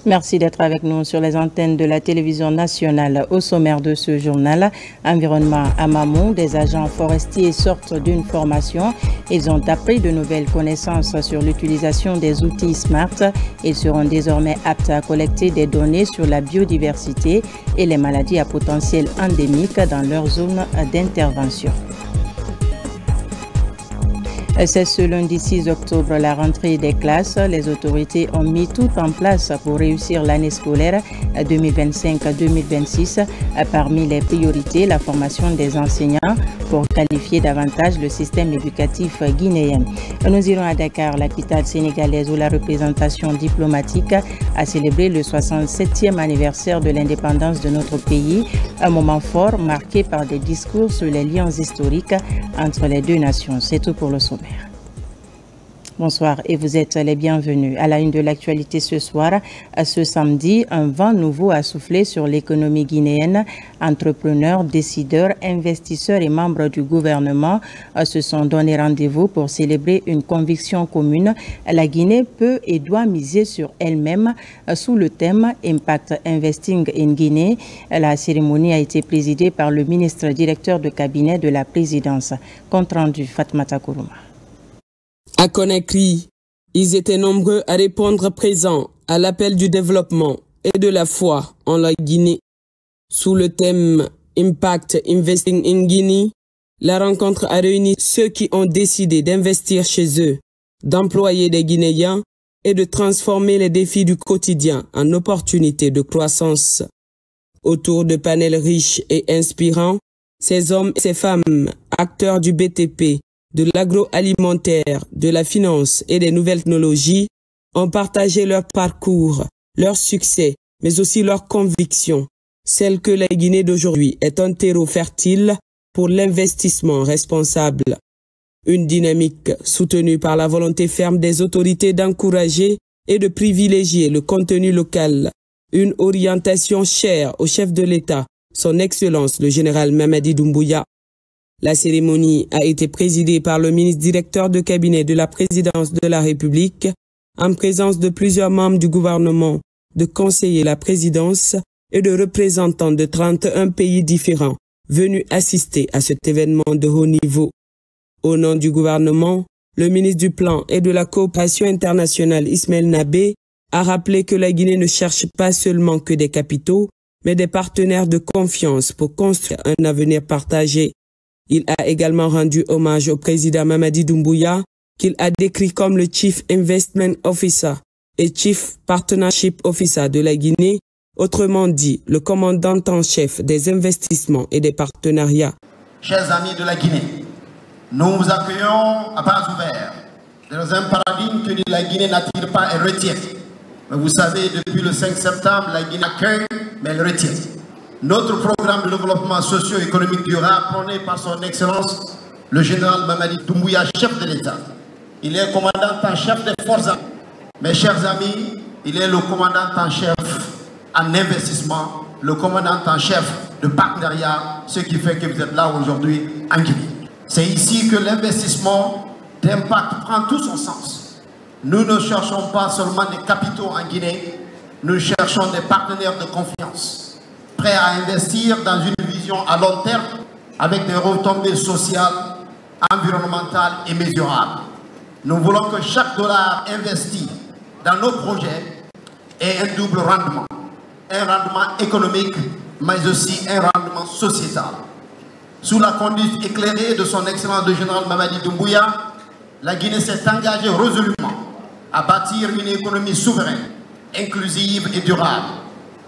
Merci d'être avec nous sur les antennes de la télévision nationale. Au sommaire de ce journal, environnement à Mamou, des agents forestiers sortent d'une formation. Ils ont appris de nouvelles connaissances sur l'utilisation des outils SMART. Ils seront désormais aptes à collecter des données sur la biodiversité et les maladies à potentiel endémique dans leur zone d'intervention. C'est ce lundi 6 octobre la rentrée des classes. Les autorités ont mis tout en place pour réussir l'année scolaire 2025-2026. Parmi les priorités, la formation des enseignants pour qualifier davantage le système éducatif guinéen. Nous irons à Dakar, la capitale sénégalaise, où la représentation diplomatique a célébré le 67e anniversaire de l'indépendance de notre pays. Un moment fort marqué par des discours sur les liens historiques entre les deux nations. C'est tout pour le sommet. Bonsoir et vous êtes les bienvenus. À la une de l'actualité ce soir, ce samedi, un vent nouveau a soufflé sur l'économie guinéenne. Entrepreneurs, décideurs, investisseurs et membres du gouvernement se sont donné rendez-vous pour célébrer une conviction commune. La Guinée peut et doit miser sur elle-même sous le thème Impact Investing in Guinée. La cérémonie a été présidée par le ministre directeur de cabinet de la présidence. Compte rendu, Fatmata Kourouma. À Conakry, ils étaient nombreux à répondre présents à l'appel du développement et de la foi en la Guinée. Sous le thème Impact Investing in Guinea, la rencontre a réuni ceux qui ont décidé d'investir chez eux, d'employer des Guinéens et de transformer les défis du quotidien en opportunités de croissance. Autour de panels riches et inspirants, ces hommes et ces femmes, acteurs du BTP, de l'agroalimentaire, de la finance et des nouvelles technologies, ont partagé leur parcours, leur succès, mais aussi leurs convictions, celle que la Guinée d'aujourd'hui est un terreau fertile pour l'investissement responsable. Une dynamique soutenue par la volonté ferme des autorités d'encourager et de privilégier le contenu local. Une orientation chère au chef de l'État, son Excellence le général Mamadi Doumbouya. La cérémonie a été présidée par le ministre directeur de cabinet de la présidence de la République, en présence de plusieurs membres du gouvernement, de conseillers de la présidence et de représentants de 31 pays différents venus assister à cet événement de haut niveau. Au nom du gouvernement, le ministre du Plan et de la Coopération internationale Ismaël Nabé a rappelé que la Guinée ne cherche pas seulement que des capitaux, mais des partenaires de confiance pour construire un avenir partagé. Il a également rendu hommage au président Mamadi Doumbouya, qu'il a décrit comme le Chief Investment Officer et Chief Partnership Officer de la Guinée, autrement dit, le commandant en chef des investissements et des partenariats. Chers amis de la Guinée, nous vous accueillons à bras ouverts dans un paradigme que la Guinée n'attire pas et retient. Mais vous savez, depuis le 5 septembre, la Guinée accueille, mais elle retient. Notre programme de développement socio-économique durable prôné par son Excellence, le général Mamadi Doumbouya, chef de l'État. Il est commandant en chef des forces armées. Mes chers amis, il est le commandant en chef en investissement, le commandant en chef de partenariat, ce qui fait que vous êtes là aujourd'hui en Guinée. C'est ici que l'investissement d'impact prend tout son sens. Nous ne cherchons pas seulement des capitaux en Guinée, nous cherchons des partenaires de confiance, prêts à investir dans une vision à long terme avec des retombées sociales, environnementales et mesurables. Nous voulons que chaque dollar investi dans nos projets ait un double rendement. Un rendement économique, mais aussi un rendement sociétal. Sous la conduite éclairée de son Excellence le général Mamadi Doumbouya, la Guinée s'est engagée résolument à bâtir une économie souveraine, inclusive et durable.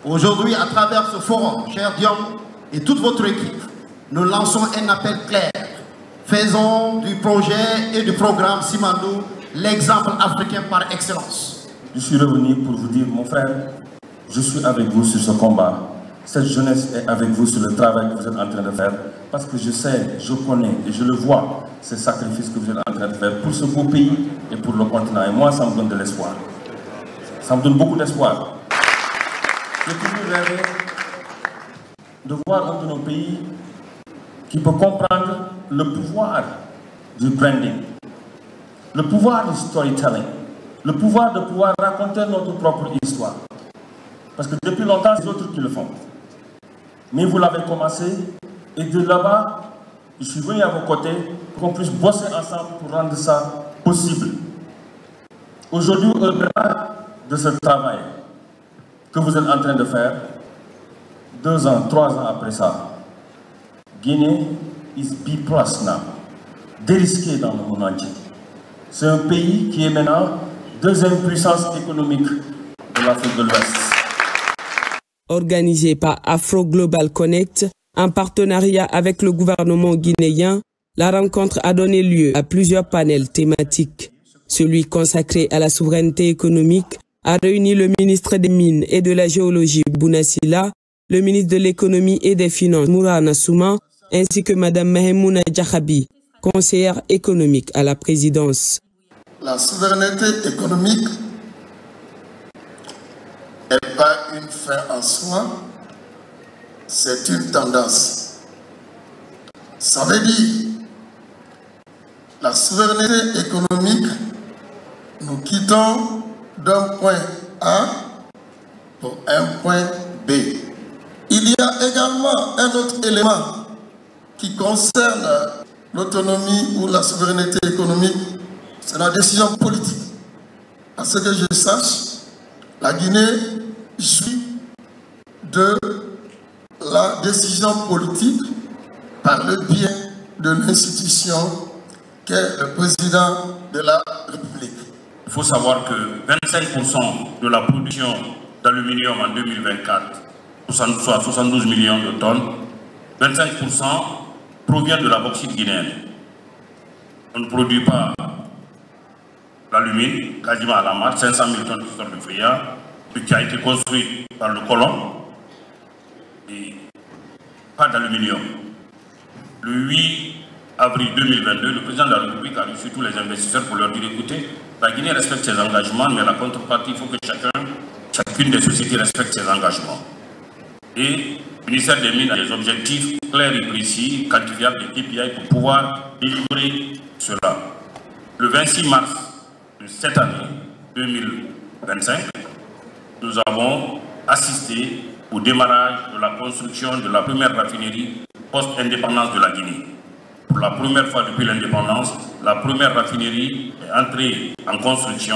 Aujourd'hui, à travers ce forum, cher Diom et toute votre équipe, nous lançons un appel clair. Faisons du projet et du programme Simandou l'exemple africain par excellence. Je suis revenu pour vous dire, mon frère, je suis avec vous sur ce combat. Cette jeunesse est avec vous sur le travail que vous êtes en train de faire. Parce que je sais, je connais et je le vois, ces sacrifices que vous êtes en train de faire pour ce beau pays et pour le continent. Et moi, ça me donne de l'espoir. Ça me donne beaucoup d'espoir. J'ai toujours rêvé de voir un de nos pays qui peut comprendre le pouvoir du branding, le pouvoir du storytelling, le pouvoir de pouvoir raconter notre propre histoire. Parce que depuis longtemps, c'est d'autres qui le font. Mais vous l'avez commencé, et de là-bas, je suis venu à vos côtés pour qu'on puisse bosser ensemble pour rendre ça possible. Aujourd'hui, au-delà de ce travail que vous êtes en train de faire, 2 ans, 3 ans après ça, Guinée is B+ now, dérisqué dans le monde entier. C'est un pays qui est maintenant 2e puissance économique de l'Afrique de l'Ouest. Organisé par Afro Global Connect, en partenariat avec le gouvernement guinéen, la rencontre a donné lieu à plusieurs panels thématiques. Celui consacré à la souveraineté économique a réuni le ministre des Mines et de la Géologie Bouna Sylla, le ministre de l'Économie et des Finances Mourana Souma, ainsi que Mme Mahemouna Djakhabi, conseillère économique à la présidence. La souveraineté économique n'est pas une fin en soi, c'est une tendance. Ça veut dire la souveraineté économique, nous quittons d'un point A pour un point B. Il y a également un autre élément qui concerne l'autonomie ou la souveraineté économique, c'est la décision politique. À ce que je sache, la Guinée jouit de la décision politique par le biais de l'institution qu'est le président de la République. Il faut savoir que 25% de la production d'aluminium en 2024, soit 72 millions de tonnes, 25% provient de la bauxite guinéenne. On ne produit pas l'alumine, quasiment à la marque, 500 000 tonnes qui sortent de Fria, qui a été construit par le colon, et pas d'aluminium. Le 8 avril 2022, le président de la République a reçu tous les investisseurs pour leur dire, écoutez, la Guinée respecte ses engagements, mais la contrepartie, il faut que chacune des sociétés respecte ses engagements. Et le ministère des Mines a des objectifs clairs et précis, quantifiables des KPI pour pouvoir délivrer cela. Le 26 mars de cette année 2025, nous avons assisté au démarrage de la construction de la première raffinerie post-indépendance de la Guinée. Pour la première fois depuis l'indépendance, la première raffinerie est entrée en construction.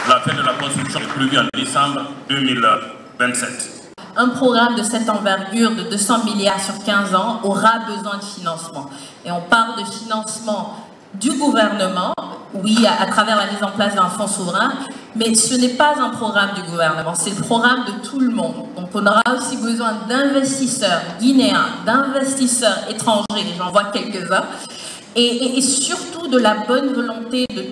La fin de la construction est prévue en décembre 2027. Un programme de cette envergure de 200 milliards sur 15 ans aura besoin de financement. Et on parle de financement du gouvernement, oui, à travers la mise en place d'un fonds souverain, mais ce n'est pas un programme du gouvernement, c'est le programme de tout le monde. Donc on aura aussi besoin d'investisseurs guinéens, d'investisseurs étrangers, j'en vois quelques-uns, et surtout de la bonne volonté de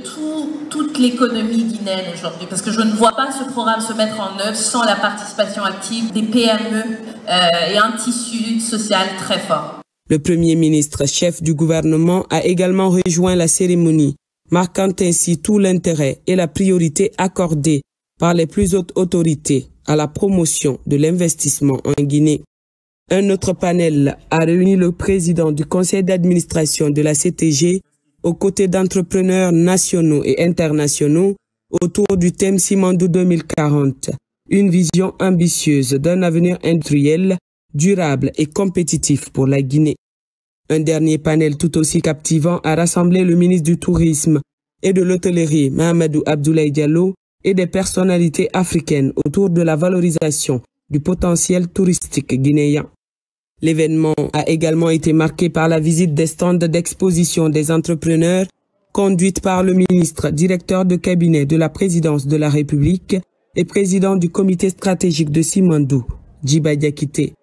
toute l'économie guinéenne aujourd'hui, parce que je ne vois pas ce programme se mettre en œuvre sans la participation active des PME et un tissu social très fort. Le Premier ministre, chef du gouvernement, a également rejoint la cérémonie, marquant ainsi tout l'intérêt et la priorité accordée par les plus hautes autorités à la promotion de l'investissement en Guinée. Un autre panel a réuni le président du conseil d'administration de la CTG aux côtés d'entrepreneurs nationaux et internationaux autour du thème Simandou 2040, une vision ambitieuse d'un avenir industriel, durable et compétitif pour la Guinée. Un dernier panel tout aussi captivant a rassemblé le ministre du Tourisme et de l'Hôtellerie, Mahamadou Abdoulaye Diallo, et des personnalités africaines autour de la valorisation du potentiel touristique guinéen. L'événement a également été marqué par la visite des stands d'exposition des entrepreneurs, conduite par le ministre, directeur de cabinet de la présidence de la République et président du comité stratégique de Simandou, Djiba Diakité.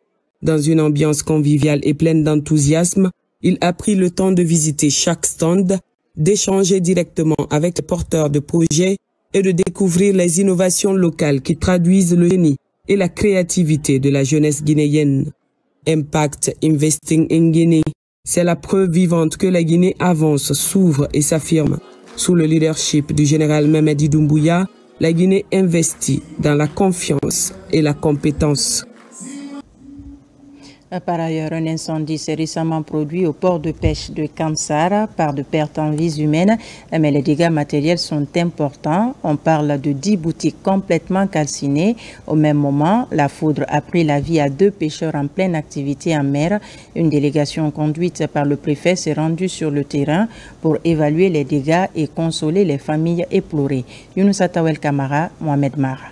Dans une ambiance conviviale et pleine d'enthousiasme, il a pris le temps de visiter chaque stand, d'échanger directement avec les porteurs de projets et de découvrir les innovations locales qui traduisent le génie et la créativité de la jeunesse guinéenne. Impact Investing in Guinea, c'est la preuve vivante que la Guinée avance, s'ouvre et s'affirme. Sous le leadership du général Mamadi Doumbouya, la Guinée investit dans la confiance et la compétence. Par ailleurs, un incendie s'est récemment produit au port de pêche de Kamsara par de pertes en vies humaines, mais les dégâts matériels sont importants. On parle de 10 boutiques complètement calcinées. Au même moment, la foudre a pris la vie à 2 pêcheurs en pleine activité en mer. Une délégation conduite par le préfet s'est rendue sur le terrain pour évaluer les dégâts et consoler les familles éplorées. Younousa Tawel Kamara, Mohamed Mara.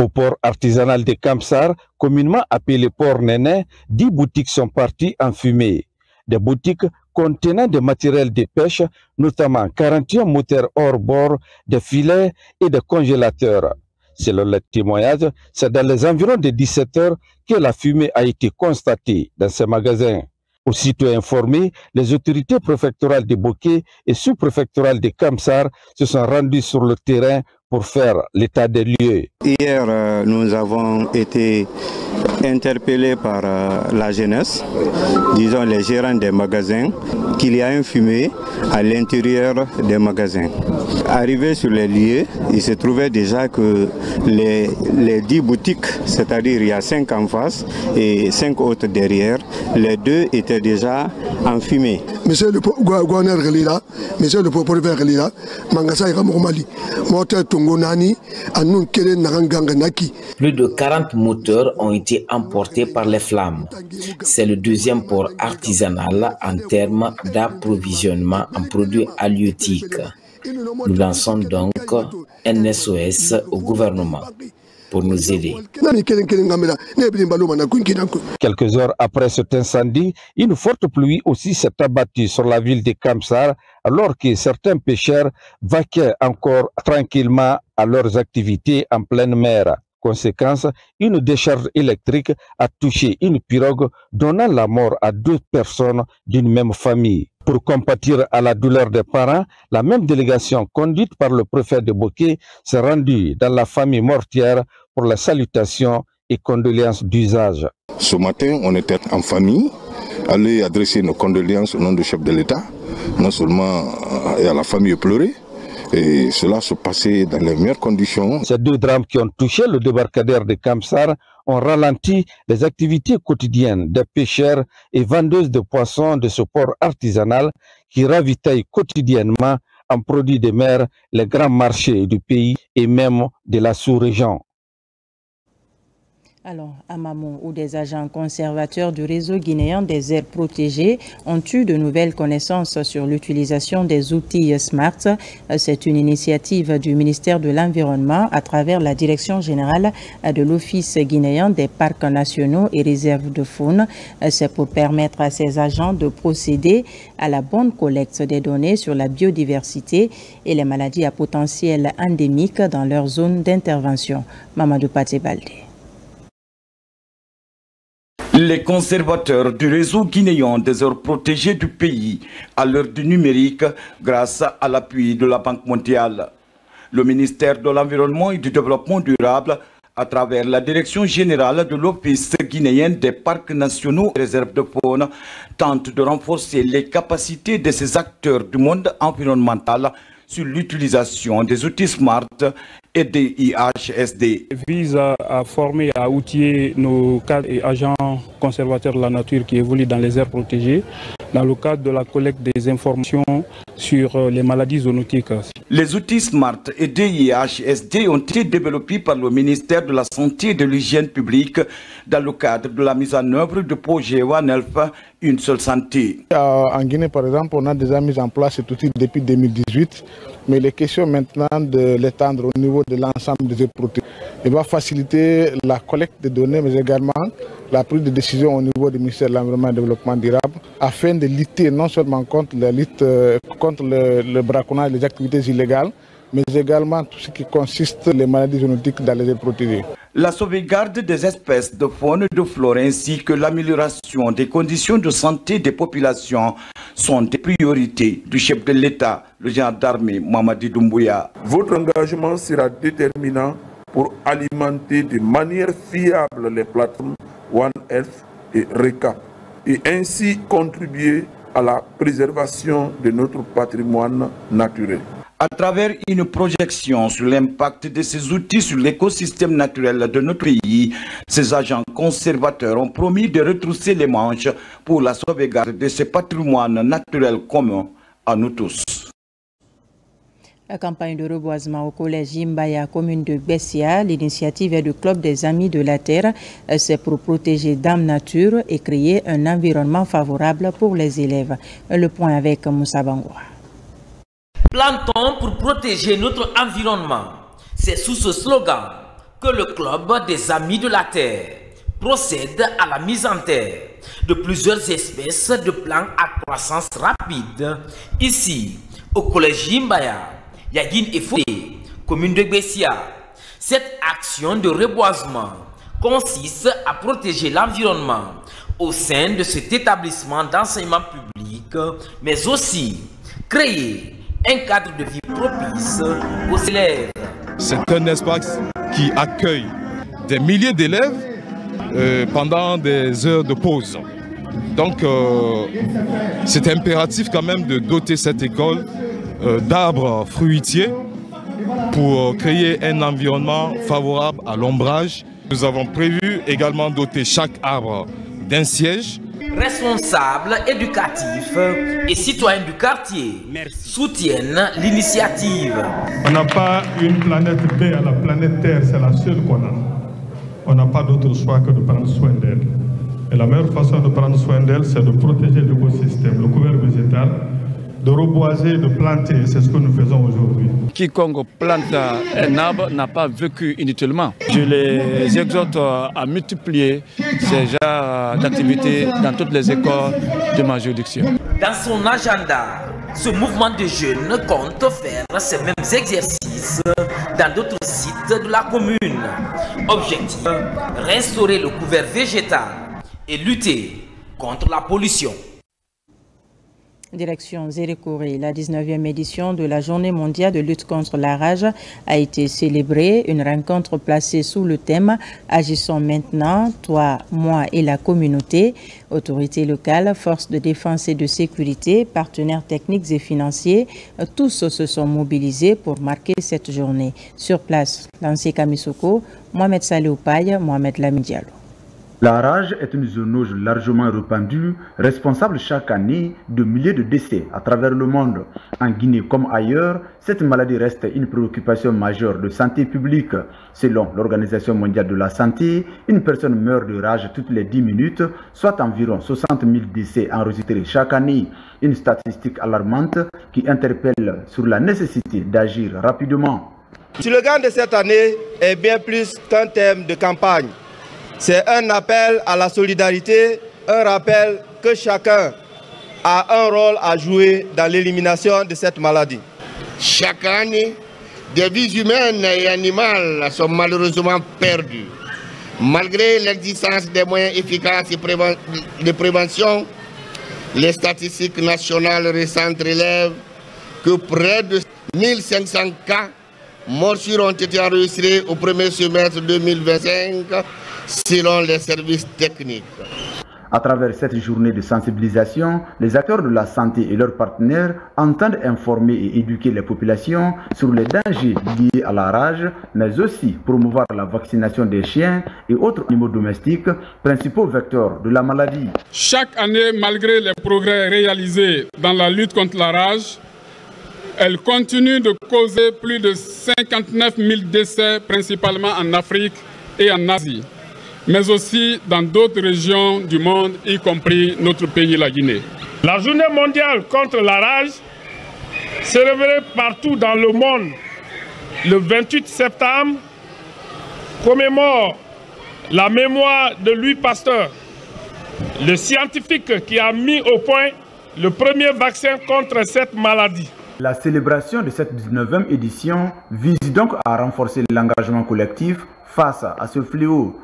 Au port artisanal de Kamsar, communément appelé port Néné, 10 boutiques sont parties en fumée. Des boutiques contenant des matériels de pêche, notamment 41 moteurs hors bord, des filets et des congélateurs. Selon le témoignage, c'est dans les environs de 17 heures que la fumée a été constatée dans ces magasins. Aussitôt informés, les autorités préfectorales de Boké et sous-préfectorales de Kamsar se sont rendues sur le terrain pour faire l'état des lieux. Hier, nous avons été interpellés par la jeunesse, disons les gérants des magasins, qu'il y a une fumée à l'intérieur des magasins. Arrivé sur les lieux, il se trouvait déjà que les 10 boutiques, c'est-à-dire il y a 5 en face et 5 autres derrière, les 2 étaient déjà en fumée. Monsieur le gouverneur Relila, monsieur le préfet Relila, Mangasa Ramomali, moteur Tongonani, Anoun Kele Naranganga Naki. Plus de 40 moteurs ont été emportés par les flammes. C'est le deuxième port artisanal en termes d'approvisionnement en produits halieutiques. Nous lançons donc un SOS au gouvernement pour nous aider. Quelques heures après cet incendie, une forte pluie aussi s'est abattue sur la ville de Kamsar alors que certains pêcheurs vaquaient encore tranquillement à leurs activités en pleine mer. Conséquence, une décharge électrique a touché une pirogue donnant la mort à 2 personnes d'une même famille. Pour compatir à la douleur des parents, la même délégation conduite par le préfet de Boké s'est rendue dans la famille mortière pour la salutation et condoléances d'usage. Ce matin, on était en famille, allé adresser nos condoléances au nom du chef de l'État, non seulement à la famille pleurée, et cela se passait dans les meilleures conditions. Ces 2 drames qui ont touché le débarcadère de Kamsar ont ralenti les activités quotidiennes des pêcheurs et vendeuses de poissons de ce port artisanal qui ravitaille quotidiennement en produits de mer les grands marchés du pays et même de la sous-région. Alors, à Mamou, où des agents conservateurs du réseau guinéen des aires protégées ont eu de nouvelles connaissances sur l'utilisation des outils SMART. C'est une initiative du ministère de l'Environnement à travers la Direction générale de l'Office guinéen des parcs nationaux et réserves de faune. C'est pour permettre à ces agents de procéder à la bonne collecte des données sur la biodiversité et les maladies à potentiel endémique dans leur zone d'intervention. Mamadou Paté Baldé. Les conservateurs du réseau guinéen des aires protégées du pays à l'heure du numérique grâce à l'appui de la Banque mondiale. Le ministère de l'Environnement et du Développement durable, à travers la Direction générale de l'Office guinéen des parcs nationaux et réserves de faune, tente de renforcer les capacités de ces acteurs du monde environnemental sur l'utilisation des outils SMART et des IHSD. Vise à former, à outiller nos cadres et agents conservateurs de la nature qui évoluent dans les aires protégées dans le cadre de la collecte des informations sur les maladies zoonotiques. Les outils SMART et DIHSD ont été développés par le ministère de la Santé et de l'Hygiène publique dans le cadre de la mise en œuvre du projet One Health, une seule santé. En Guinée, par exemple, on a déjà mis en place cet outil depuis 2018, mais les questions maintenant de l'étendre au niveau de l'ensemble des aires protégées. Il va faciliter la collecte de données, mais également la prise de décision au niveau du ministère de l'Environnement et du Développement durable, afin de lutter non seulement contre la lutte contre le braconnage, les activités illégales, mais également tout ce qui consiste les maladies zoonotiques dans les aires protégées. La sauvegarde des espèces de faune et de flore ainsi que l'amélioration des conditions de santé des populations sont des priorités du chef de l'État, le général d'armée Mamadi Doumbouya. Votre engagement sera déterminant pour alimenter de manière fiable les plateformes One Health et RECAP et ainsi contribuer à la préservation de notre patrimoine naturel. À travers une projection sur l'impact de ces outils sur l'écosystème naturel de notre pays, ces agents conservateurs ont promis de retrousser les manches pour la sauvegarde de ce patrimoine naturel commun à nous tous. La campagne de reboisement au collège Imbaya, commune de Bessia, l'initiative est du Club des Amis de la Terre. C'est pour protéger Dame Nature et créer un environnement favorable pour les élèves. Le point avec Moussa Bangoura. Plantons pour protéger notre environnement. C'est sous ce slogan que le Club des Amis de la Terre procède à la mise en terre de plusieurs espèces de plantes à croissance rapide. Ici, au collège Imbaya, Yagin et Foué, commune de Bessia. Cette action de reboisement consiste à protéger l'environnement au sein de cet établissement d'enseignement public, mais aussi créer un cadre de vie propice aux élèves. C'est un espace qui accueille des milliers d'élèves pendant des heures de pause. Donc c'est impératif quand même de doter cette école d'arbres fruitiers pour créer un environnement favorable à l'ombrage. Nous avons prévu également doter chaque arbre d'un siège. Responsables éducatifs et citoyens du quartier soutiennent l'initiative. On n'a pas une planète B à la planète Terre, c'est la seule qu'on a. On n'a pas d'autre choix que de prendre soin d'elle. Et la meilleure façon de prendre soin d'elle, c'est de protéger l'écosystème, le couvert végétal, de reboiser, de planter. C'est ce que nous faisons aujourd'hui. Quiconque plante un arbre n'a pas vécu inutilement. Je les exhorte à multiplier ces genres d'activités dans toutes les écoles de ma juridiction. Dans son agenda, ce mouvement de jeunes compte faire ces mêmes exercices dans d'autres sites de la commune. Objectif, restaurer le couvert végétal et lutter contre la pollution. Direction Zérékoré, la 19e édition de la Journée mondiale de lutte contre la rage a été célébrée. Une rencontre placée sous le thème « Agissons maintenant, toi, moi et la communauté ». Autorités locales, forces de défense et de sécurité, partenaires techniques et financiers, tous se sont mobilisés pour marquer cette journée. Sur place, Lancé Kamisoko, Mohamed Saleh Paye, Mohamed Lamine Diallo. La rage est une zoonose largement répandue, responsable chaque année de milliers de décès à travers le monde. En Guinée comme ailleurs, cette maladie reste une préoccupation majeure de santé publique. Selon l'Organisation mondiale de la santé, une personne meurt de rage toutes les 10 minutes, soit environ 60 000 décès enregistrés chaque année. Une statistique alarmante qui interpelle sur la nécessité d'agir rapidement. Le slogan de cette année est bien plus qu'un thème de campagne. C'est un appel à la solidarité, un rappel que chacun a un rôle à jouer dans l'élimination de cette maladie. Chaque année, des vies humaines et animales sont malheureusement perdues. Malgré l'existence des moyens efficaces de prévention, les statistiques nationales récentes relèvent que près de 1500 cas morsures ont été enregistrés au premier semestre 2025. Selon les services techniques. À travers cette journée de sensibilisation, les acteurs de la santé et leurs partenaires entendent informer et éduquer les populations sur les dangers liés à la rage, mais aussi promouvoir la vaccination des chiens et autres animaux domestiques, principaux vecteurs de la maladie. Chaque année, malgré les progrès réalisés dans la lutte contre la rage, elle continue de causer plus de 59 000 décès, principalement en Afrique et en Asie, mais aussi dans d'autres régions du monde, y compris notre pays, la Guinée. La journée mondiale contre la rage, célébrée partout dans le monde le 28 septembre, commémore la mémoire de Louis Pasteur, le scientifique qui a mis au point le premier vaccin contre cette maladie. La célébration de cette 19e édition vise donc à renforcer l'engagement collectif face à ce fléau.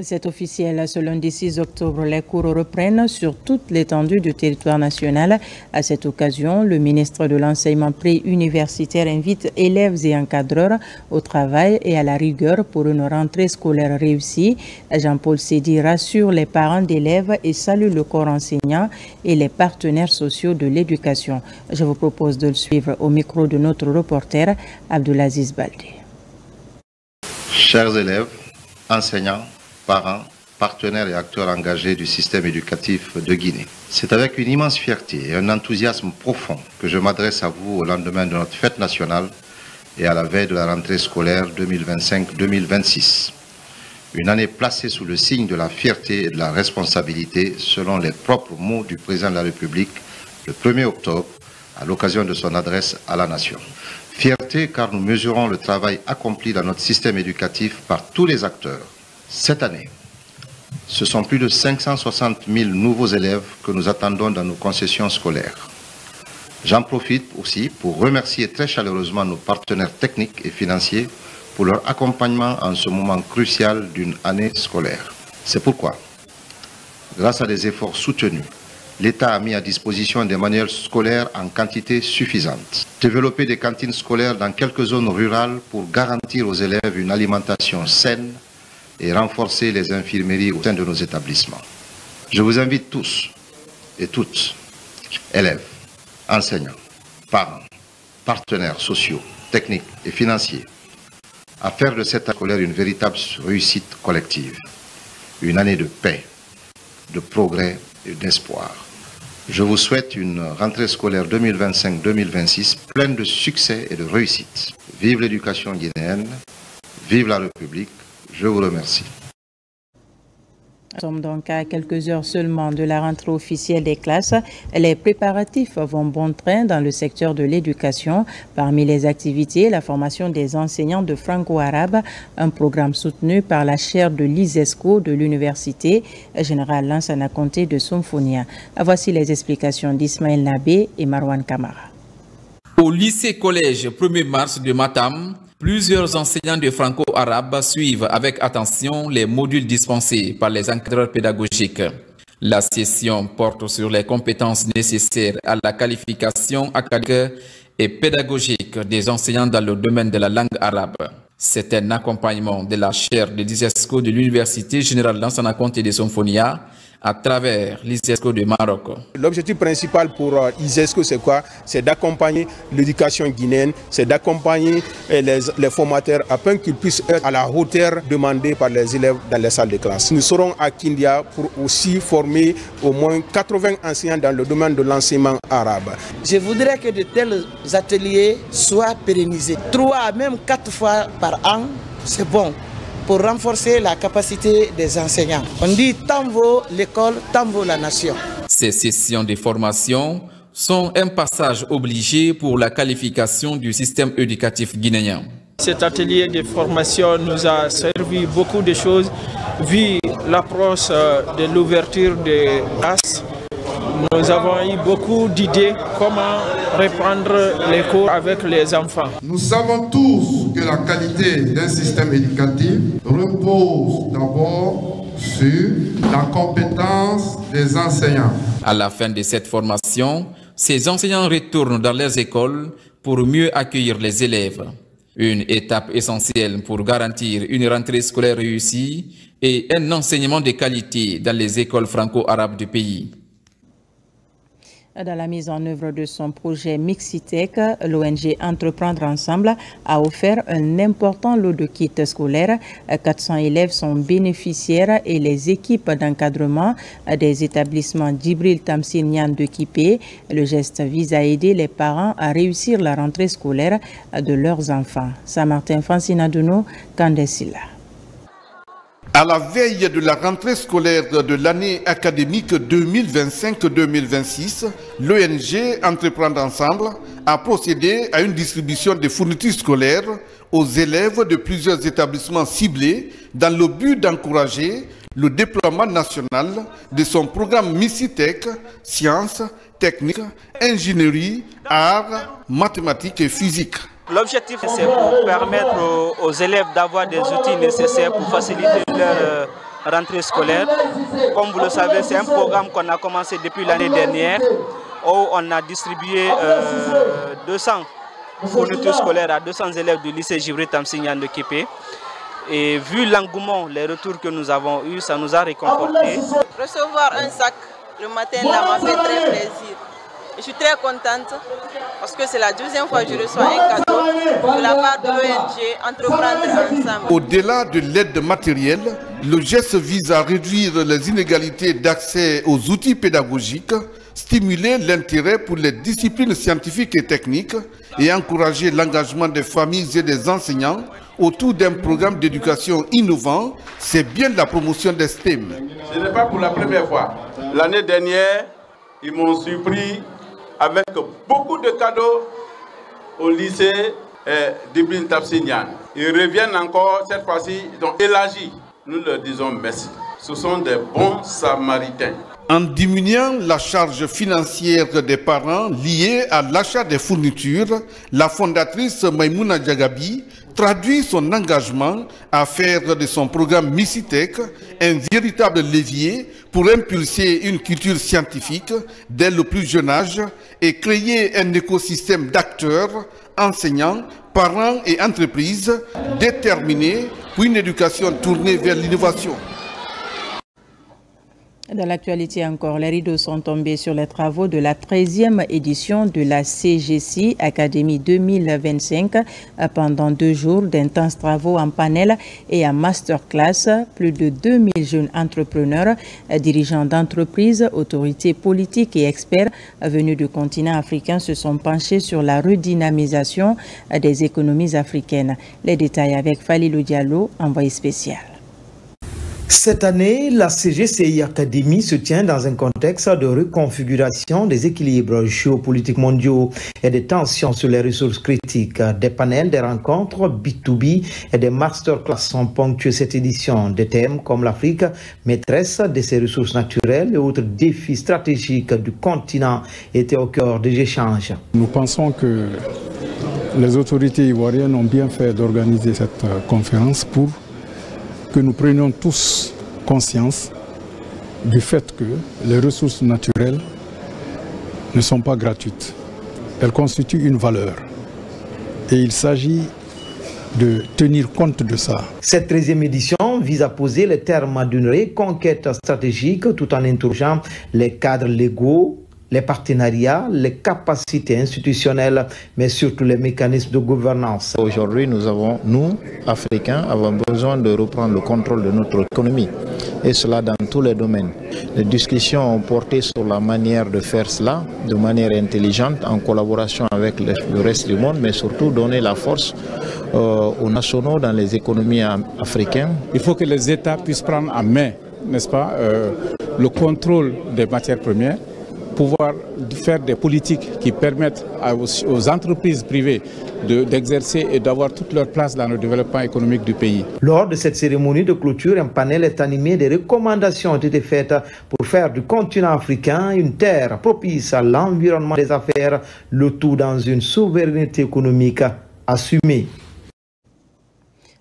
C'est officiel. Ce lundi 6 octobre, les cours reprennent sur toute l'étendue du territoire national. À cette occasion, le ministre de l'Enseignement préuniversitaire invite élèves et encadreurs au travail et à la rigueur pour une rentrée scolaire réussie. Jean-Paul Sédi rassure les parents d'élèves et salue le corps enseignant et les partenaires sociaux de l'éducation. Je vous propose de le suivre au micro de notre reporter Abdulaziz Baldé. Chers élèves, enseignants, parents, partenaires et acteurs engagés du système éducatif de Guinée. C'est avec une immense fierté et un enthousiasme profond que je m'adresse à vous au lendemain de notre fête nationale et à la veille de la rentrée scolaire 2025-2026. Une année placée sous le signe de la fierté et de la responsabilité, selon les propres mots du président de la République le 1er octobre, à l'occasion de son adresse à la nation. Fierté car nous mesurons le travail accompli dans notre système éducatif par tous les acteurs. Cette année, ce sont plus de 560 000 nouveaux élèves que nous attendons dans nos concessions scolaires. J'en profite aussi pour remercier très chaleureusement nos partenaires techniques et financiers pour leur accompagnement en ce moment crucial d'une année scolaire. C'est pourquoi, grâce à des efforts soutenus, l'État a mis à disposition des manuels scolaires en quantité suffisante. Développer des cantines scolaires dans quelques zones rurales pour garantir aux élèves une alimentation saine et renforcer les infirmeries au sein de nos établissements. Je vous invite tous et toutes, élèves, enseignants, parents, partenaires sociaux, techniques et financiers, à faire de cette année scolaire une véritable réussite collective, une année de paix, de progrès et d'espoir. Je vous souhaite une rentrée scolaire 2025-2026 pleine de succès et de réussite. Vive l'éducation guinéenne, vive la République. Je vous remercie. Nous sommes donc à quelques heures seulement de la rentrée officielle des classes. Les préparatifs vont bon train dans le secteur de l'éducation. Parmi les activités, la formation des enseignants de franco-arabe, un programme soutenu par la chaire de l'ISESCO de l'Université générale Lansana Conté de Somfonia. Voici les explications d'Ismaël Nabé et Marwan Kamara. Au lycée-collège 1er mars de Matam, plusieurs enseignants de franco-arabe suivent avec attention les modules dispensés par les encadreurs pédagogiques. La session porte sur les compétences nécessaires à la qualification académique et pédagogique des enseignants dans le domaine de la langue arabe. C'est un accompagnement de la chaire de l'ISESCO de l'Université générale Lansana Conté de Somfonia à travers l'ISESCO de Maroc. L'objectif principal pour l'ISESCO, c'est quoi? C'est d'accompagner l'éducation guinéenne, c'est d'accompagner les formateurs afin qu'ils puissent être à la hauteur demandée par les élèves dans les salles de classe. Nous serons à Kindia pour aussi former au moins 80 enseignants dans le domaine de l'enseignement arabe. Je voudrais que de tels ateliers soient pérennisés 3 même 4 fois par an, c'est bon, pour renforcer la capacité des enseignants. On dit tant vaut l'école, tant vaut la nation. Ces sessions de formation sont un passage obligé pour la qualification du système éducatif guinéen. Cet atelier de formation nous a servi beaucoup de choses, vu l'approche de l'ouverture des classes. Nous avons eu beaucoup d'idées comment reprendre les cours avec les enfants. Nous savons tous que la qualité d'un système éducatif repose d'abord sur la compétence des enseignants. À la fin de cette formation, ces enseignants retournent dans leurs écoles pour mieux accueillir les élèves. Une étape essentielle pour garantir une rentrée scolaire réussie et un enseignement de qualité dans les écoles franco-arabes du pays. Dans la mise en œuvre de son projet Mixitech, l'ONG Entreprendre Ensemble a offert un important lot de kits scolaires. 400 élèves sont bénéficiaires et les équipes d'encadrement des établissements Djibril Tamsir Niane de Kipé. Le geste vise à aider les parents à réussir la rentrée scolaire de leurs enfants. Saint-Martin Fancinadouno, Kandesila. À la veille de la rentrée scolaire de l'année académique 2025-2026, l'ONG Entreprendre Ensemble a procédé à une distribution de fournitures scolaires aux élèves de plusieurs établissements ciblés dans le but d'encourager le déploiement national de son programme Mixitech, sciences, techniques, ingénierie, arts, mathématiques et physique. L'objectif, c'est pour permettre aux élèves d'avoir des outils nécessaires pour faciliter leur rentrée scolaire. Comme vous le savez, c'est un programme qu'on a commencé depuis l'année dernière où on a distribué 200 fournitures scolaires à 200 élèves du lycée Djibril Tamsignan de Képé. Et vu l'engouement, les retours que nous avons eus, ça nous a réconfortés. Recevoir un sac le matin là m'a fait très plaisir. Je suis très contente parce que c'est la deuxième fois que je reçois un cadeau de la part de l'ONG Entreprendre Ensemble. Au-delà de l'aide matérielle, le geste vise à réduire les inégalités d'accès aux outils pédagogiques, stimuler l'intérêt pour les disciplines scientifiques et techniques et encourager l'engagement des familles et des enseignants autour d'un programme d'éducation innovant. C'est bien la promotion des STEM. Ce n'est pas pour la première fois. L'année dernière, ils m'ont surpris avec beaucoup de cadeaux au lycée d'Ibn Tapsignan. Ils reviennent encore, cette fois-ci, ils ont élargi. Nous leur disons merci. Ce sont des bons samaritains. En diminuant la charge financière des parents liée à l'achat des fournitures, la fondatrice Maïmouna Diagabi traduit son engagement à faire de son programme Missitech un véritable levier pour impulser une culture scientifique dès le plus jeune âge et créer un écosystème d'acteurs, enseignants, parents et entreprises déterminés pour une éducation tournée vers l'innovation. Dans l'actualité encore, les rideaux sont tombés sur les travaux de la 13e édition de la CGC Académie 2025 pendant 2 jours d'intenses travaux en panel et en masterclass. Plus de 2000 jeunes entrepreneurs, dirigeants d'entreprises, autorités politiques et experts venus du continent africain se sont penchés sur la redynamisation des économies africaines. Les détails avec Falilou Diallo, envoyé spécial. Cette année, la CGCI Académie se tient dans un contexte de reconfiguration des équilibres géopolitiques mondiaux et des tensions sur les ressources critiques. Des panels, des rencontres B2B et des masterclass ont ponctué cette édition. Des thèmes comme l'Afrique, maîtresse de ses ressources naturelles et autres défis stratégiques du continent étaient au cœur des échanges. Nous pensons que les autorités ivoiriennes ont bien fait d'organiser cette conférence pour que nous prenions tous conscience du fait que les ressources naturelles ne sont pas gratuites. Elles constituent une valeur. Et il s'agit de tenir compte de ça. Cette 13e édition vise à poser les termes d'une reconquête stratégique tout en interrogeant les cadres légaux, les partenariats, les capacités institutionnelles, mais surtout les mécanismes de gouvernance. Aujourd'hui, nous, Africains, avons besoin de reprendre le contrôle de notre économie, et cela dans tous les domaines. Les discussions ont porté sur la manière de faire cela, de manière intelligente, en collaboration avec le reste du monde, mais surtout donner la force aux nationaux dans les économies africaines. Il faut que les États puissent prendre en main, n'est-ce pas, le contrôle des matières premières, pouvoir faire des politiques qui permettent aux entreprises privées d'exercer et d'avoir toute leur place dans le développement économique du pays. Lors de cette cérémonie de clôture, un panel est animé. Des recommandations ont été faites pour faire du continent africain une terre propice à l'environnement des affaires, le tout dans une souveraineté économique assumée.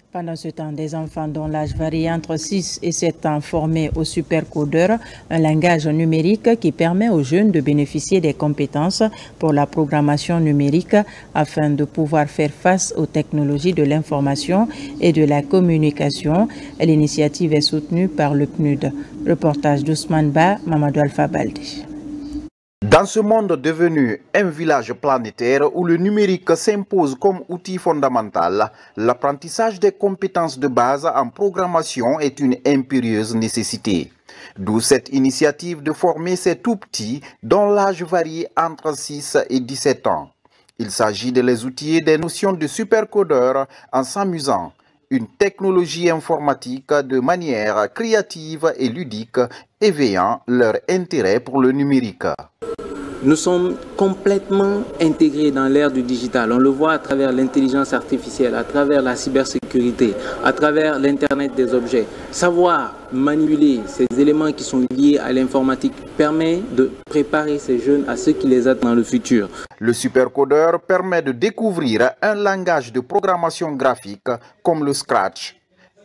Pendant ce temps, des enfants dont l'âge varie entre 6 et 7 ans formés au supercodeur, un langage numérique qui permet aux jeunes de bénéficier des compétences pour la programmation numérique afin de pouvoir faire face aux technologies de l'information et de la communication. L'initiative est soutenue par le PNUD. Reportage d'Ousmane Ba, Mamadou Alpha Baldi. Dans ce monde devenu un village planétaire où le numérique s'impose comme outil fondamental, l'apprentissage des compétences de base en programmation est une impérieuse nécessité. D'où cette initiative de former ces tout-petits dont l'âge varie entre 6 et 17 ans. Il s'agit de les outiller des notions de supercodeur en s'amusant. Une technologie informatique de manière créative et ludique, éveillant leur intérêt pour le numérique. Nous sommes complètement intégrés dans l'ère du digital. On le voit à travers l'intelligence artificielle, à travers la cybersécurité, à travers l'Internet des objets. Savoir manipuler ces éléments qui sont liés à l'informatique permet de préparer ces jeunes à ce qui les attend dans le futur. Le supercodeur permet de découvrir un langage de programmation graphique comme le Scratch.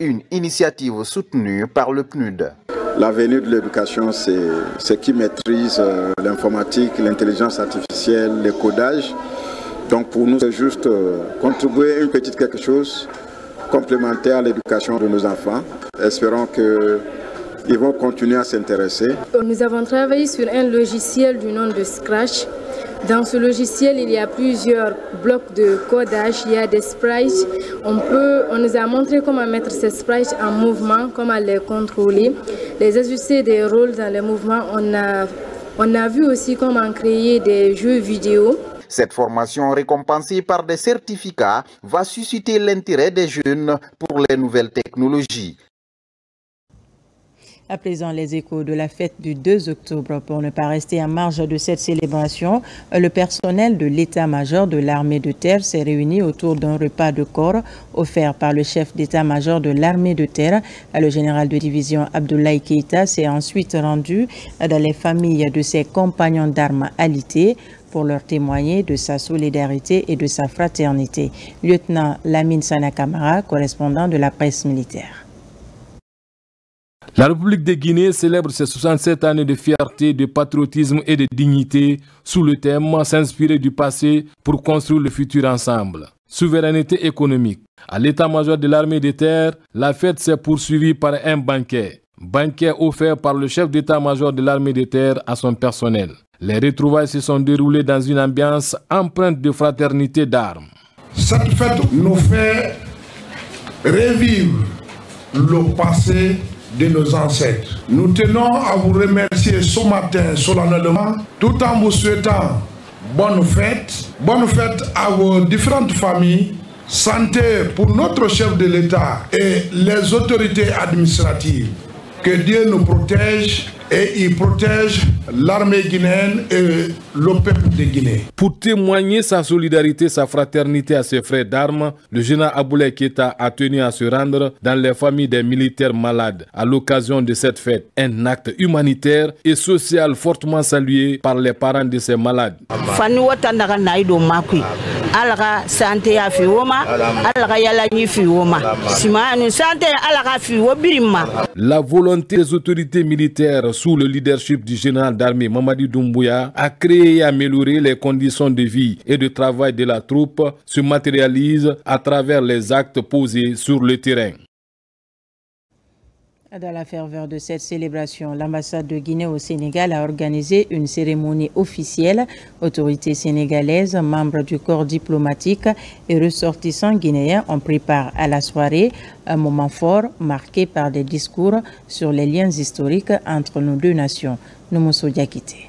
une initiative soutenue par le PNUD. L'avenir de l'éducation, c'est ceux qui maîtrisent l'informatique, l'intelligence artificielle, le codage. Donc pour nous, c'est juste contribuer une petite quelque chose complémentaire à l'éducation de nos enfants. Espérons qu'ils vont continuer à s'intéresser. Nous avons travaillé sur un logiciel du nom de Scratch. Dans ce logiciel, il y a plusieurs blocs de codage, il y a des sprites. On nous a montré comment mettre ces sprites en mouvement, comment les contrôler, les ajuster des rôles dans les mouvements. On a vu aussi comment créer des jeux vidéo. Cette formation récompensée par des certificats va susciter l'intérêt des jeunes pour les nouvelles technologies. À présent, les échos de la fête du 2 octobre. Pour ne pas rester en marge de cette célébration, le personnel de l'état-major de l'armée de terre s'est réuni autour d'un repas de corps offert par le chef d'état-major de l'armée de terre. Le général de division Abdoulaye Keïta s'est ensuite rendu dans les familles de ses compagnons d'armes alités pour leur témoigner de sa solidarité et de sa fraternité. Lieutenant Lamine Sana Kamara, correspondant de la presse militaire. La République de Guinée célèbre ses 67 années de fierté, de patriotisme et de dignité sous le thème « S'inspirer du passé pour construire le futur ensemble ». Souveraineté économique. À l'état-major de l'armée de terre, la fête s'est poursuivie par un banquet. Banquet offert par le chef d'état-major de l'armée de terre à son personnel. Les retrouvailles se sont déroulées dans une ambiance empreinte de fraternité d'armes. Cette fête nous fait revivre le passé de nos ancêtres. Nous tenons à vous remercier ce matin solennellement, tout en vous souhaitant bonne fête à vos différentes familles, santé pour notre chef de l'État et les autorités administratives. Que Dieu nous protège et il protège l'armée guinéenne et le peuple de Guinée. Pour témoigner sa solidarité, sa fraternité à ses frères d'armes, le général Abdoulaye Keïta a tenu à se rendre dans les familles des militaires malades à l'occasion de cette fête. Un acte humanitaire et social fortement salué par les parents de ces malades. La volonté des autorités militaires sous le leadership du général d'armée Mamadi Doumbouya a créé et amélioré les conditions de vie et de travail de la troupe se matérialise à travers les actes posés sur le terrain. Dans la ferveur de cette célébration, l'ambassade de Guinée au Sénégal a organisé une cérémonie officielle. Autorités sénégalaises, membres du corps diplomatique et ressortissants guinéens ont pris part à la soirée, un moment fort marqué par des discours sur les liens historiques entre nos deux nations. Noumousso Diakité.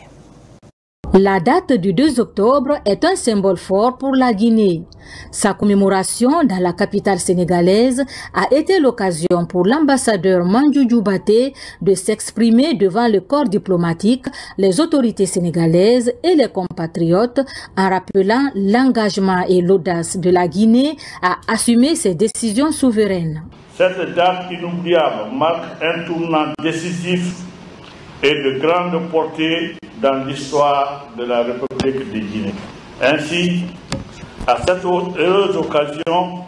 La date du 2 octobre est un symbole fort pour la Guinée. Sa commémoration dans la capitale sénégalaise a été l'occasion pour l'ambassadeur Mandjou Djoubaté de s'exprimer devant le corps diplomatique, les autorités sénégalaises et les compatriotes en rappelant l'engagement et l'audace de la Guinée à assumer ses décisions souveraines. Cette date inoubliable marque un tournant décisif et de grande portée dans l'histoire de la République de Guinée. Ainsi, à cette heureuse occasion,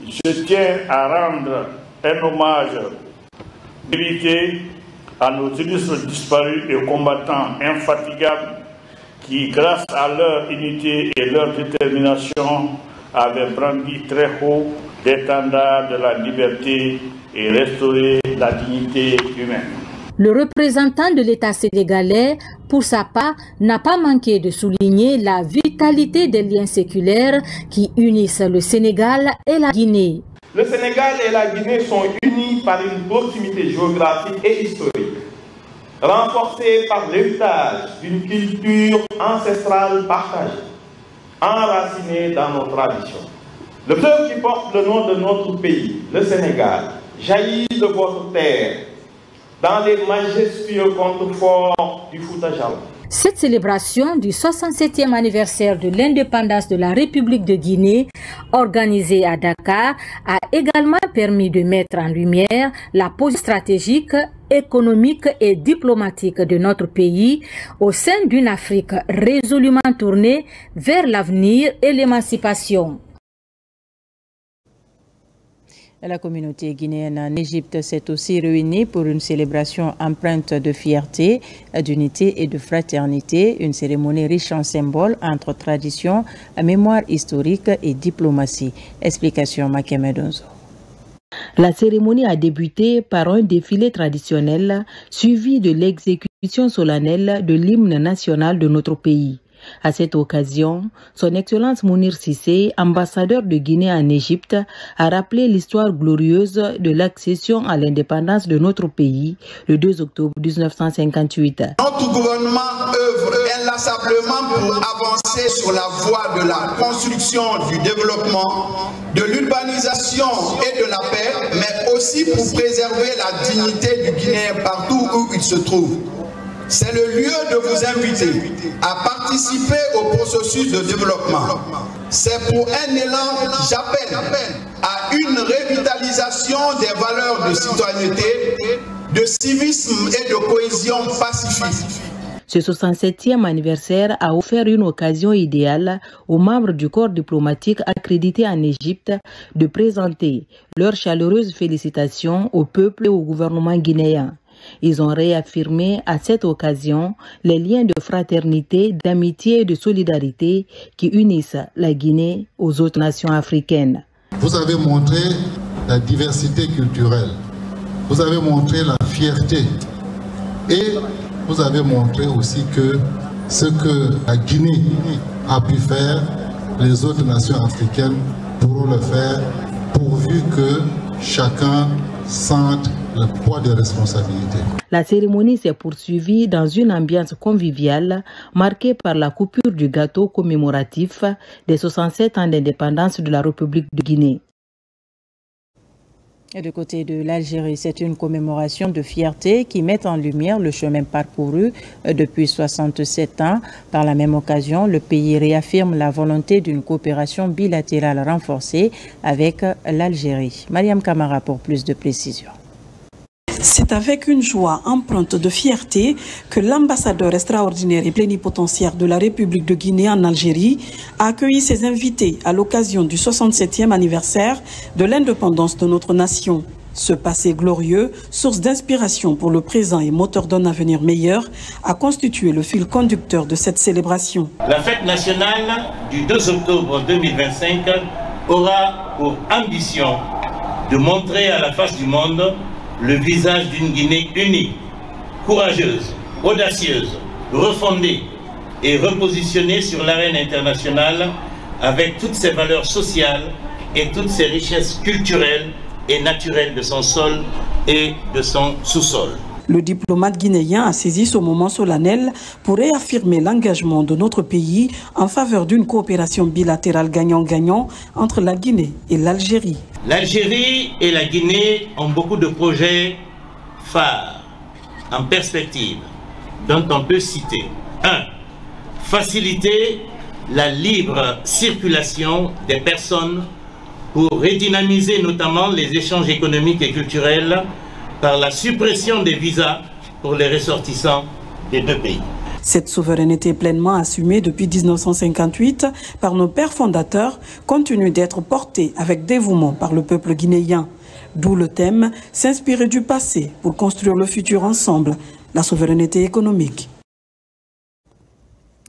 je tiens à rendre un hommage mérité à nos illustres disparus et combattants infatigables qui, grâce à leur unité et leur détermination, avaient brandi très haut l'étendard de la liberté et restauré la dignité humaine. Le représentant de l'État sénégalais, pour sa part, n'a pas manqué de souligner la vitalité des liens séculaires qui unissent le Sénégal et la Guinée. Le Sénégal et la Guinée sont unis par une proximité géographique et historique, renforcée par l'héritage d'une culture ancestrale partagée, enracinée dans nos traditions. Le fleuve qui porte le nom de notre pays, le Sénégal, jaillit de votre terre, dans les majestueux contreforts du Fouta Djallon. Cette célébration du 67e anniversaire de l'indépendance de la République de Guinée, organisée à Dakar, a également permis de mettre en lumière la position stratégique, économique et diplomatique de notre pays au sein d'une Afrique résolument tournée vers l'avenir et l'émancipation. La communauté guinéenne en Égypte s'est aussi réunie pour une célébration empreinte de fierté, d'unité et de fraternité, une cérémonie riche en symboles entre tradition, mémoire historique et diplomatie. Explication Makemedonzo. La cérémonie a débuté par un défilé traditionnel suivi de l'exécution solennelle de l'hymne national de notre pays. À cette occasion, son Excellence Mounir Cissé, ambassadeur de Guinée en Égypte, a rappelé l'histoire glorieuse de l'accession à l'indépendance de notre pays le 2 octobre 1958. Notre gouvernement œuvre inlassablement pour avancer sur la voie de la construction du développement, de l'urbanisation et de la paix, mais aussi pour préserver la dignité du Guinéen partout où il se trouve. C'est le lieu de vous inviter à participer au processus de développement. C'est pour un élan, j'appelle à une revitalisation des valeurs de citoyenneté, de civisme et de cohésion pacifique. Ce 67e anniversaire a offert une occasion idéale aux membres du corps diplomatique accrédité en Égypte de présenter leurs chaleureuses félicitations au peuple et au gouvernement guinéen. Ils ont réaffirmé à cette occasion les liens de fraternité, d'amitié et de solidarité qui unissent la Guinée aux autres nations africaines. Vous avez montré la diversité culturelle, vous avez montré la fierté et vous avez montré aussi que ce que la Guinée a pu faire, les autres nations africaines pourront le faire pourvu que chacun sente le poids des responsabilités. La cérémonie s'est poursuivie dans une ambiance conviviale marquée par la coupure du gâteau commémoratif des 67 ans d'indépendance de la République de Guinée. Et du côté de l'Algérie, c'est une commémoration de fierté qui met en lumière le chemin parcouru depuis 67 ans. Par la même occasion, le pays réaffirme la volonté d'une coopération bilatérale renforcée avec l'Algérie. Mariam Kamara pour plus de précisions. C'est avec une joie empreinte de fierté que l'ambassadeur extraordinaire et plénipotentiaire de la République de Guinée en Algérie a accueilli ses invités à l'occasion du 67e anniversaire de l'indépendance de notre nation. Ce passé glorieux, source d'inspiration pour le présent et moteur d'un avenir meilleur, a constitué le fil conducteur de cette célébration. La fête nationale du 2 octobre 2025 aura pour ambition de montrer à la face du monde le visage d'une Guinée unie, courageuse, audacieuse, refondée et repositionnée sur l'arène internationale avec toutes ses valeurs sociales et toutes ses richesses culturelles et naturelles de son sol et de son sous-sol. Le diplomate guinéen a saisi ce moment solennel pour réaffirmer l'engagement de notre pays en faveur d'une coopération bilatérale gagnant-gagnant entre la Guinée et l'Algérie. L'Algérie et la Guinée ont beaucoup de projets phares en perspective dont on peut citer 1. Faciliter la libre circulation des personnes pour redynamiser notamment les échanges économiques et culturels par la suppression des visas pour les ressortissants des deux pays. Cette souveraineté pleinement assumée depuis 1958 par nos pères fondateurs continue d'être portée avec dévouement par le peuple guinéen. D'où le thème « S'inspirer du passé pour construire le futur ensemble », la souveraineté économique.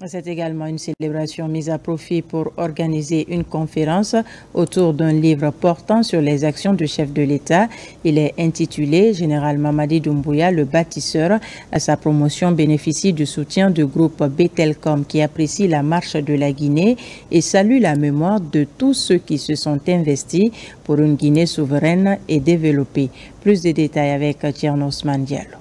C'est également une célébration mise à profit pour organiser une conférence autour d'un livre portant sur les actions du chef de l'État. Il est intitulé « Général Mamadi Doumbouya, le bâtisseur ». Sa promotion bénéficie du soutien du groupe Betelcom qui apprécie la marche de la Guinée et salue la mémoire de tous ceux qui se sont investis pour une Guinée souveraine et développée. Plus de détails avec Thierno Ousmane Diallo.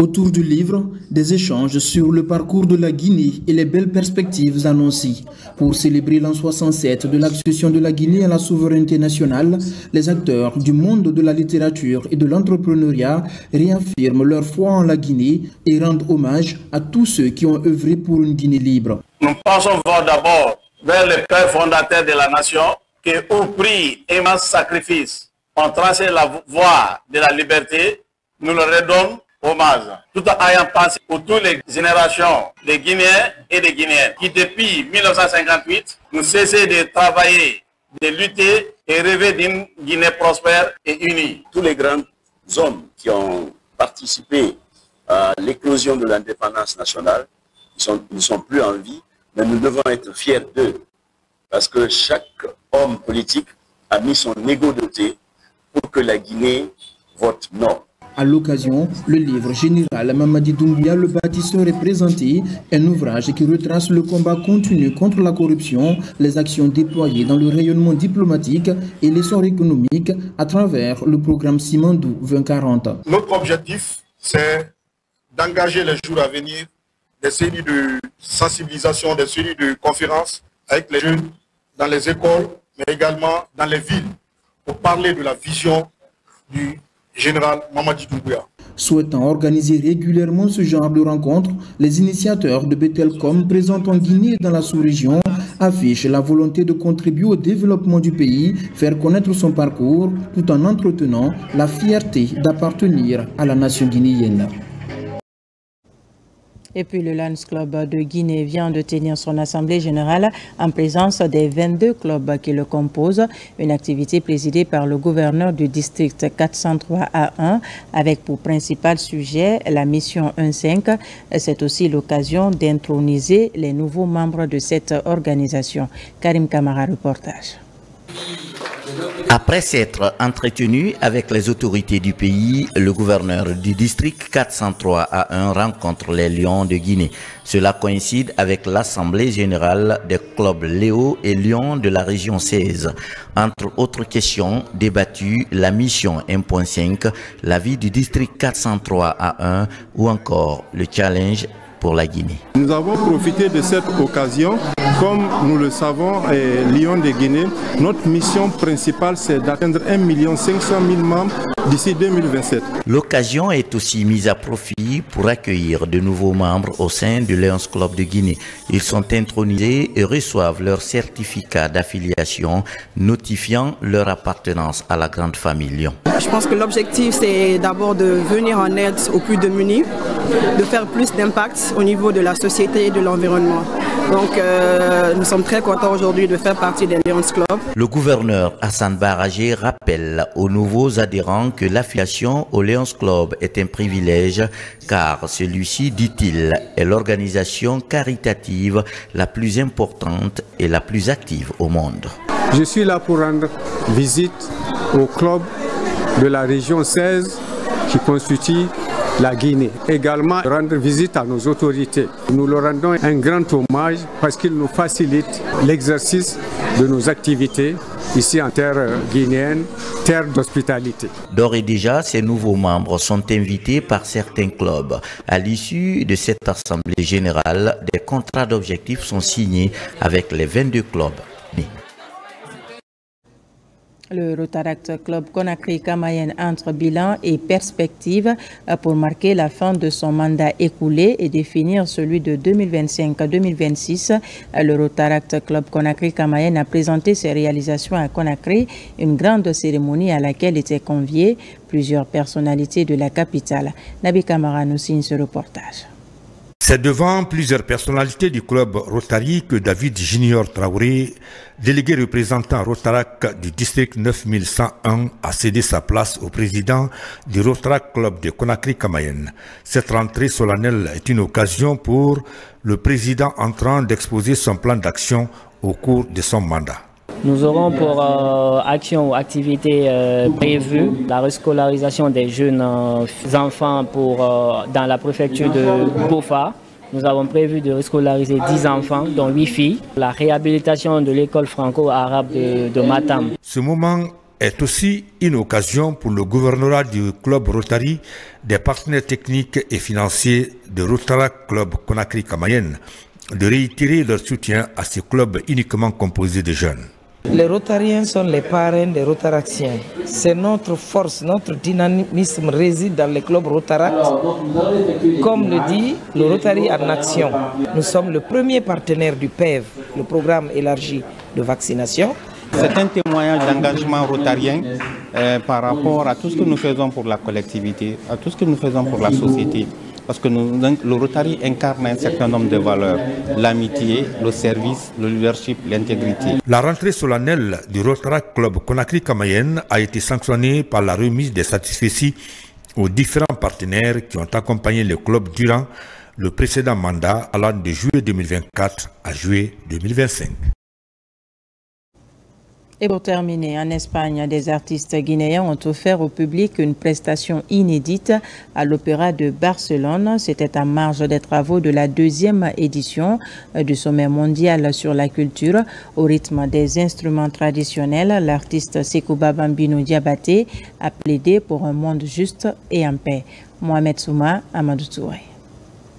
Autour du livre, des échanges sur le parcours de la Guinée et les belles perspectives annoncées. Pour célébrer l'an 67 de l'accession de la Guinée à la souveraineté nationale, les acteurs du monde de la littérature et de l'entrepreneuriat réaffirment leur foi en la Guinée et rendent hommage à tous ceux qui ont œuvré pour une Guinée libre. Nous pensons d'abord vers les pères fondateurs de la nation qui, au prix d'immenses sacrifices, ont tracé la voie de la liberté. Nous leur redonnons hommage, tout en ayant pensé pour toutes les générations de Guinéens et de Guinéennes qui depuis 1958 nous cessaient de travailler, de lutter et rêver d'une Guinée prospère et unie. Tous les grands hommes qui ont participé à l'éclosion de l'indépendance nationale ne sont plus en vie, mais nous devons être fiers d'eux, parce que chaque homme politique a mis son ego de côté pour que la Guinée vote non. À l'occasion, le livre général Mamadi Doumbouya, le bâtisseur, est présenté, un ouvrage qui retrace le combat continu contre la corruption, les actions déployées dans le rayonnement diplomatique et l'essor économique à travers le programme Simandou 2040. Notre objectif, c'est d'engager les jours à venir des séries de sensibilisation, des séries de conférences avec les jeunes dans les écoles, mais également dans les villes, pour parler de la vision du général Mamadi Doumbouya. Souhaitant organiser régulièrement ce genre de rencontres, les initiateurs de Betelcom présents en Guinée et dans la sous-région affichent la volonté de contribuer au développement du pays, faire connaître son parcours, tout en entretenant la fierté d'appartenir à la nation guinéenne. Et puis le Lions Club de Guinée vient de tenir son assemblée générale en présence des 22 clubs qui le composent. Une activité présidée par le gouverneur du district 403A1 avec pour principal sujet la mission 1.5. C'est aussi l'occasion d'introniser les nouveaux membres de cette organisation. Karim Kamara, reportage. Après s'être entretenu avec les autorités du pays, le gouverneur du district 403A1 rencontre les Lions de Guinée. Cela coïncide avec l'Assemblée générale des clubs Léo et Lions de la région 16. Entre autres questions débattues, la mission 1.5, la vie du district 403A1 ou encore le challenge pour la Guinée. Nous avons profité de cette occasion. Comme nous le savons, Lions de Guinée, notre mission principale, c'est d'atteindre 1 500 000 membres d'ici 2027. L'occasion est aussi mise à profit pour accueillir de nouveaux membres au sein du Lions Club de Guinée. Ils sont intronisés et reçoivent leur certificat d'affiliation notifiant leur appartenance à la grande famille Lion. Je pense que l'objectif, c'est d'abord de venir en aide aux plus démunis, de faire plus d'impact au niveau de la société et de l'environnement. Donc nous sommes très contents aujourd'hui de faire partie des Lions Club. Le gouverneur Hassan Baragé rappelle aux nouveaux adhérents que l'affiliation au Lions Club est un privilège car celui-ci, dit-il, est l'organisation caritative la plus importante et la plus active au monde. Je suis là pour rendre visite au club de la région 16 qui constitue la Guinée. Également rendre visite à nos autorités. Nous leur rendons un grand hommage parce qu'ils nous facilitent l'exercice de nos activités ici en terre guinéenne, terre d'hospitalité. D'ores et déjà, ces nouveaux membres sont invités par certains clubs. À l'issue de cette assemblée générale, des contrats d'objectifs sont signés avec les 22 clubs. Le Rotaract Club Conakry-Camayen entre bilan et perspective pour marquer la fin de son mandat écoulé et définir celui de 2025-2026. Le Rotaract Club Conakry-Camayen a présenté ses réalisations à Conakry, une grande cérémonie à laquelle étaient conviés plusieurs personnalités de la capitale. Nabi Kamara nous signe ce reportage. C'est devant plusieurs personnalités du club Rotary que David Junior Traoré, délégué représentant Rotarac du district 9101, a cédé sa place au président du Rotarac Club de Conakry-Camayen. Cette rentrée solennelle est une occasion pour le président entrant d'exposer son plan d'action au cours de son mandat. Nous aurons pour action ou activité prévue la rescolarisation des jeunes enfants dans la préfecture de Bofa. Nous avons prévu de rescolariser 10 enfants, dont 8 filles. La réhabilitation de l'école franco-arabe de Matam. Ce moment est aussi une occasion pour le gouvernorat du club Rotary, des partenaires techniques et financiers de Rotarac Club Conakry-Camayen, de réitérer leur soutien à ce club uniquement composé de jeunes. Les Rotariens sont les parrains des Rotaractiens. C'est notre force, notre dynamisme réside dans les clubs Rotaract. Comme le dit le Rotary en action, nous sommes le premier partenaire du PEV, le programme élargi de vaccination. C'est un témoignage d'engagement rotarien par rapport à tout ce que nous faisons pour la collectivité, à tout ce que nous faisons pour la société. parce que le Rotary incarne un certain nombre de valeurs, l'amitié, le service, le leadership, l'intégrité. La rentrée solennelle du Rotaract Club Conakry-Camayen a été sanctionnée par la remise des satisfecits aux différents partenaires qui ont accompagné le club durant le précédent mandat allant de juillet 2024 à juillet 2025. Et pour terminer, en Espagne, des artistes guinéens ont offert au public une prestation inédite à l'Opéra de Barcelone. C'était en marge des travaux de la 2e édition du sommet mondial sur la culture. Au rythme des instruments traditionnels, l'artiste Sekouba Bambino Diabaté a plaidé pour un monde juste et en paix. Mohamed Souma, Amadou Touré.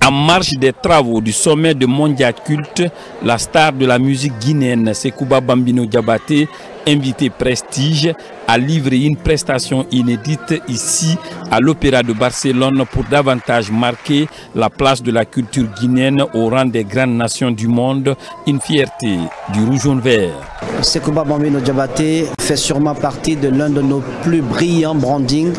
En marge des travaux du sommet de Mondial Culte, la star de la musique guinéenne Sekouba Bambino Diabaté, invité prestige, a livré une prestation inédite ici à l'Opéra de Barcelone pour davantage marquer la place de la culture guinéenne au rang des grandes nations du monde, une fierté du rouge-jaune-vert. Sekouba Bambino Diabaté fait sûrement partie de l'un de nos plus brillants brandings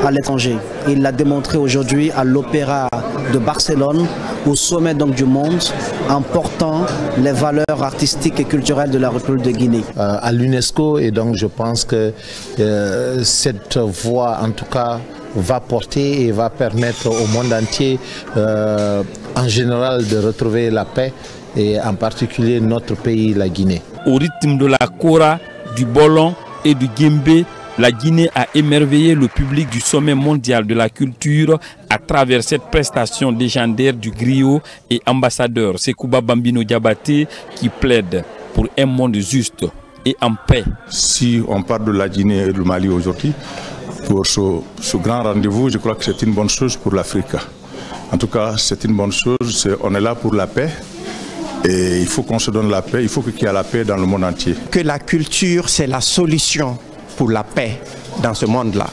à l'étranger. Il l'a démontré aujourd'hui à l'Opéra de Barcelone, au sommet donc du monde, en portant les valeurs artistiques et culturelles de la République de Guinée. À l'UNESCO, et donc je pense que cette voie en tout cas va porter et va permettre au monde entier en général de retrouver la paix et en particulier notre pays, la Guinée. Au rythme de la kora, du bolon et du guimbé, la Guinée a émerveillé le public du sommet mondial de la culture à travers cette prestation légendaire du griot et ambassadeur Sekouba Bambino Diabaté qui plaide pour un monde juste et en paix. Si on parle de la Guinée et du Mali aujourd'hui, pour ce grand rendez-vous, je crois que c'est une bonne chose pour l'Afrique. En tout cas, c'est une bonne chose, on est là pour la paix. Et il faut qu'on se donne la paix, il faut qu'il y ait la paix dans le monde entier. Que la culture, c'est la solution pour la paix dans ce monde-là.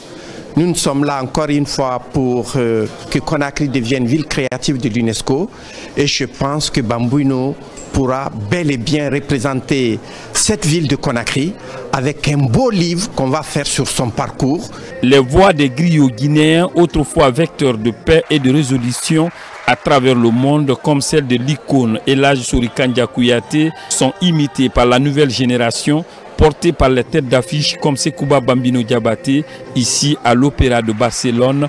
Nous sommes là encore une fois pour que Conakry devienne ville créative de l'UNESCO et je pense que Bambino pourra bel et bien représenter cette ville de Conakry avec un beau livre qu'on va faire sur son parcours. Les voix des griots guinéens, autrefois vecteurs de paix et de résolution à travers le monde, comme celle de l'icône Elhadji Sorikandia Kouyaté, sont imitées par la nouvelle génération, portée par les têtes d'affiche comme Sekouba Bambino Diabaté, ici à l'Opéra de Barcelone.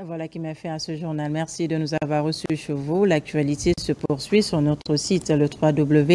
Voilà qui m'a fait à ce journal. Merci de nous avoir reçus chez vous. L'actualité se poursuit sur notre site le www